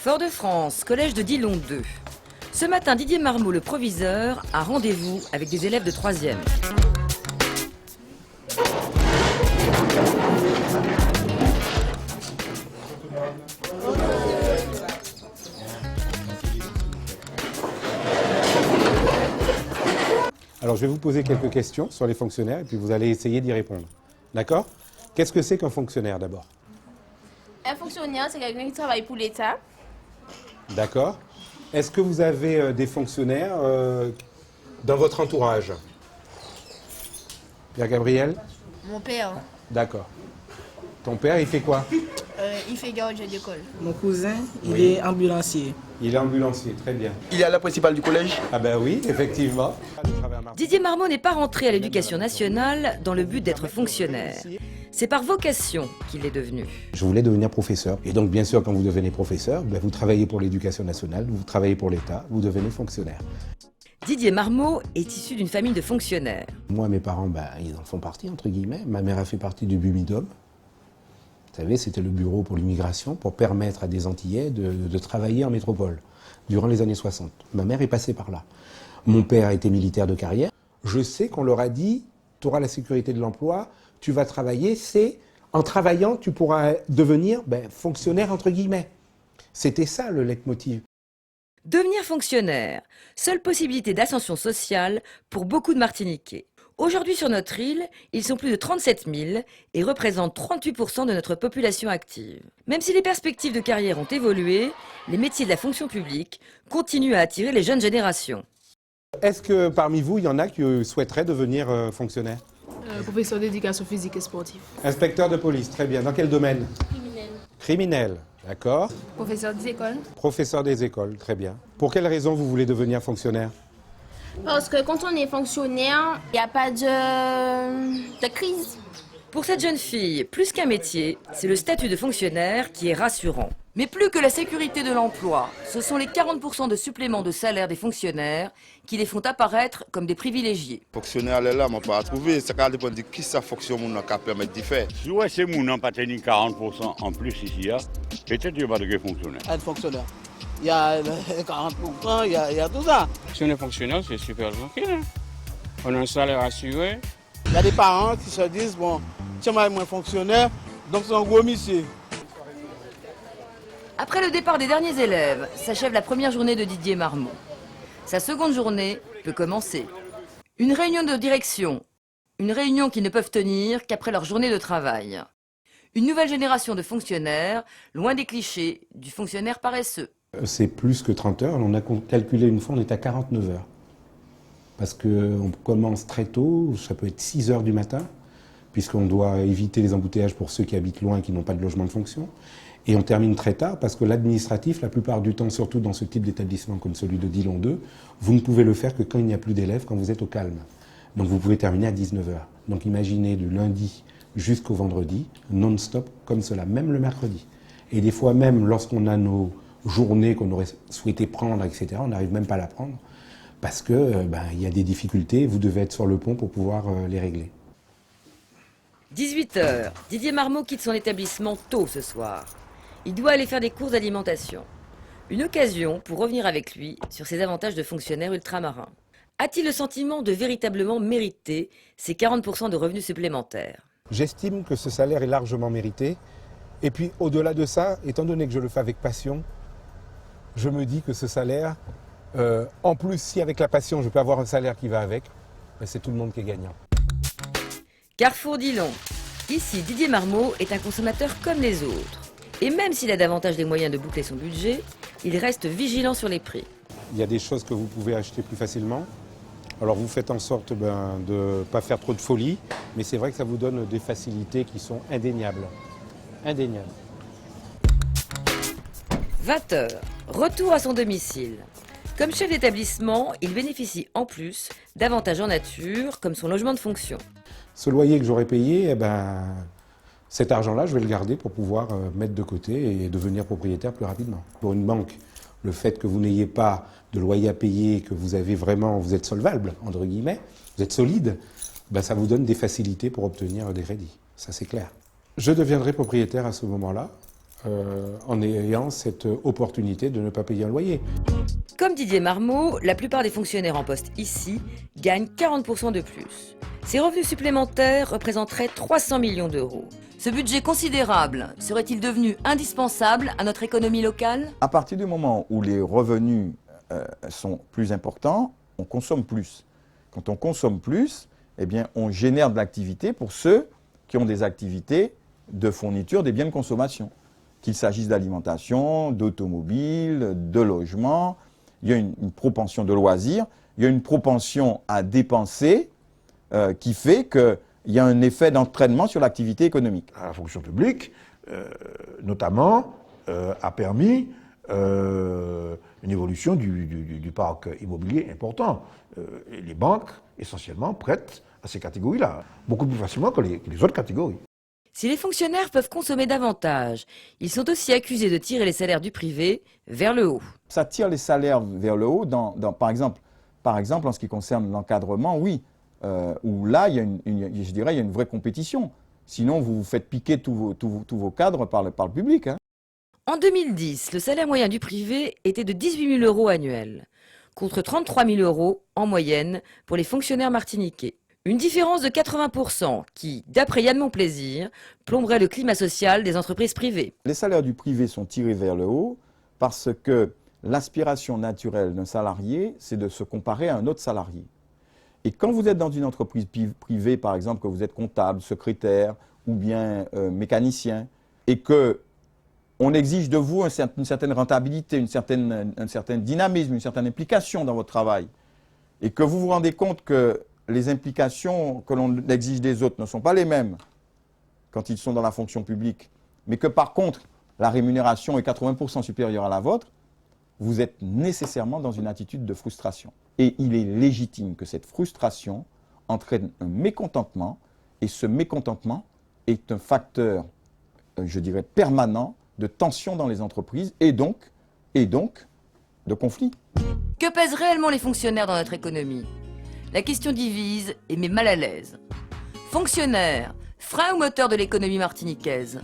Fort-de-France, collège de Dillon 2. Ce matin, Didier Marmot, le proviseur, a rendez-vous avec des élèves de 3e. Alors je vais vous poser quelques questions sur les fonctionnaires et puis vous allez essayer d'y répondre. D'accord? Qu'est-ce que c'est qu'un fonctionnaire d'abord? Un fonctionnaire, c'est quelqu'un qui travaille pour l'État. D'accord. Est-ce que vous avez des fonctionnaires dans votre entourage? Pierre-Gabriel? Mon père, D'accord. Ton père, il fait quoi? il fait gardien d'école. Mon cousin, il Oui. est ambulancier. Il est ambulancier, très bien. Il est à la principale du collège. Ah ben oui, effectivement. Didier Marmot n'est pas rentré à l'Éducation nationale dans le but d'être fonctionnaire. C'est par vocation qu'il est devenu. Je voulais devenir professeur. Et donc, bien sûr, quand vous devenez professeur, ben, vous travaillez pour l'Éducation nationale, vous travaillez pour l'État, vous devenez fonctionnaire. Didier Marmot est issu d'une famille de fonctionnaires. Moi, mes parents, ben, ils en font partie, entre guillemets. Ma mère a fait partie du BUMIDOM. Vous savez, c'était le bureau pour l'immigration, pour permettre à des Antillais de travailler en métropole durant les années 60. Ma mère est passée par là. Mon père était militaire de carrière. Je sais qu'on leur a dit, tu auras la sécurité de l'emploi, tu vas travailler, c'est en travaillant, tu pourras devenir fonctionnaire, entre guillemets. C'était ça le leitmotiv. Devenir fonctionnaire, seule possibilité d'ascension sociale pour beaucoup de Martiniquais. Aujourd'hui sur notre île, ils sont plus de 37 000 et représentent 38% de notre population active. Même si les perspectives de carrière ont évolué, les métiers de la fonction publique continuent à attirer les jeunes générations. Est-ce que parmi vous, il y en a qui souhaiteraient devenir fonctionnaire? Professeur d'éducation physique et sportive. Inspecteur de police, très bien. Dans quel domaine? Criminel. Criminel, d'accord. Professeur des écoles. Professeur des écoles, très bien. Pour quelle raison vous voulez devenir fonctionnaire? Parce que quand on est fonctionnaire, il n'y a pas de crise. Pour cette jeune fille, plus qu'un métier, c'est le statut de fonctionnaire qui est rassurant. Mais plus que la sécurité de l'emploi, ce sont les 40% de supplément de salaire des fonctionnaires qui les font apparaître comme des privilégiés. Fonctionnaire là, je n'ai pas trouvé. Ça dépend de qui ça fonctionne qui permet de faire. Si c'est mon pas tenu 40% en plus ici, peut-être qu'il va devenir fonctionnaire. Être fonctionnaire. Il y a 40%, il y a tout ça. Si on est fonctionnaire, c'est super tranquille. On a un salaire assuré. Il y a des parents qui se disent, bon, tiens, moi, je suis fonctionnaire, donc c'est un gros monsieur. Après le départ des derniers élèves, s'achève la première journée de Didier Marmot. Sa seconde journée peut commencer. Une réunion de direction, une réunion qu'ils ne peuvent tenir qu'après leur journée de travail. Une nouvelle génération de fonctionnaires, loin des clichés du fonctionnaire paresseux. C'est plus que 30 heures. On a calculé une fois, on est à 49 heures. Parce qu'on commence très tôt, ça peut être 6 heures du matin, puisqu'on doit éviter les embouteillages pour ceux qui habitent loin et qui n'ont pas de logement de fonction. Et on termine très tard parce que l'administratif, la plupart du temps, surtout dans ce type d'établissement comme celui de Dillon 2, vous ne pouvez le faire que quand il n'y a plus d'élèves, quand vous êtes au calme. Donc vous pouvez terminer à 19 heures. Donc imaginez du lundi jusqu'au vendredi, non-stop, comme cela, même le mercredi. Et des fois même, lorsqu'on a nos journées qu'on aurait souhaité prendre, etc., on n'arrive même pas à la prendre parce que y a des difficultés, vous devez être sur le pont pour pouvoir les régler. 18 h, Didier Marmot quitte son établissement tôt ce soir. Il doit aller faire des courses d'alimentation. Une occasion pour revenir avec lui sur ses avantages de fonctionnaire ultramarin. A-t-il le sentiment de véritablement mériter ces 40% de revenus supplémentaires? J'estime que ce salaire est largement mérité. Et puis au-delà de ça, étant donné que je le fais avec passion, je me dis que ce salaire, en plus si avec la passion je peux avoir un salaire qui va avec, c'est tout le monde qui est gagnant. Carrefour Dillon. Ici, Didier Marmot est un consommateur comme les autres. Et même s'il a davantage les moyens de boucler son budget, il reste vigilant sur les prix. Il y a des choses que vous pouvez acheter plus facilement. Alors vous faites en sorte de ne pas faire trop de folie, mais c'est vrai que ça vous donne des facilités qui sont indéniables. Indéniables. 20 h, retour à son domicile. Comme chef d'établissement, il bénéficie en plus d'avantages en nature, comme son logement de fonction. Ce loyer que j'aurais payé, cet argent-là, je vais le garder pour pouvoir mettre de côté et devenir propriétaire plus rapidement. Pour une banque, le fait que vous n'ayez pas de loyer à payer, que vous êtes solvable, entre guillemets, vous êtes solide, ça vous donne des facilités pour obtenir des crédits. Ça, c'est clair. Je deviendrai propriétaire à ce moment-là, en ayant cette opportunité de ne pas payer un loyer. Comme Didier Marmot, la plupart des fonctionnaires en poste ici gagnent 40% de plus. Ces revenus supplémentaires représenteraient 300 millions d'euros. Ce budget considérable serait-il devenu indispensable à notre économie locale? À partir du moment où les revenus sont plus importants, on consomme plus. Quand on consomme plus, eh bien, on génère de l'activité pour ceux qui ont des activités de fourniture des biens de consommation. Qu'il s'agisse d'alimentation, d'automobile, de logement, il y a une propension de loisirs, il y a une propension à dépenser qui fait qu'il y a un effet d'entraînement sur l'activité économique. La fonction publique, notamment, a permis une évolution du parc immobilier important. Les banques, essentiellement, prêtent à ces catégories-là, beaucoup plus facilement que les autres catégories. Si les fonctionnaires peuvent consommer davantage, ils sont aussi accusés de tirer les salaires du privé vers le haut. Ça tire les salaires vers le haut, par exemple, en ce qui concerne l'encadrement, oui, où là, il y a je dirais, il y a une vraie compétition. Sinon, vous vous faites piquer tous vos cadres par le public. Hein. En 2010, le salaire moyen du privé était de 18 000 euros annuels, contre 33 000 euros en moyenne pour les fonctionnaires martiniquais. Une différence de 80% qui, d'après Yann Monplaisir, plomberait le climat social des entreprises privées. Les salaires du privé sont tirés vers le haut parce que l'aspiration naturelle d'un salarié, c'est de se comparer à un autre salarié. Et quand vous êtes dans une entreprise privée, par exemple, que vous êtes comptable, secrétaire ou bien mécanicien, et qu'on exige de vous une certaine rentabilité, un certain dynamisme, une certaine implication dans votre travail, et que vous vous rendez compte que les implications que l'on exige des autres ne sont pas les mêmes quand ils sont dans la fonction publique, mais que par contre, la rémunération est 80% supérieure à la vôtre, vous êtes nécessairement dans une attitude de frustration. Et il est légitime que cette frustration entraîne un mécontentement, et ce mécontentement est un facteur, je dirais, permanent de tension dans les entreprises et donc de conflit. Que pèsent réellement les fonctionnaires dans notre économie? La question divise et met mal à l'aise. Fonctionnaires, frein ou moteur de l'économie martiniquaise?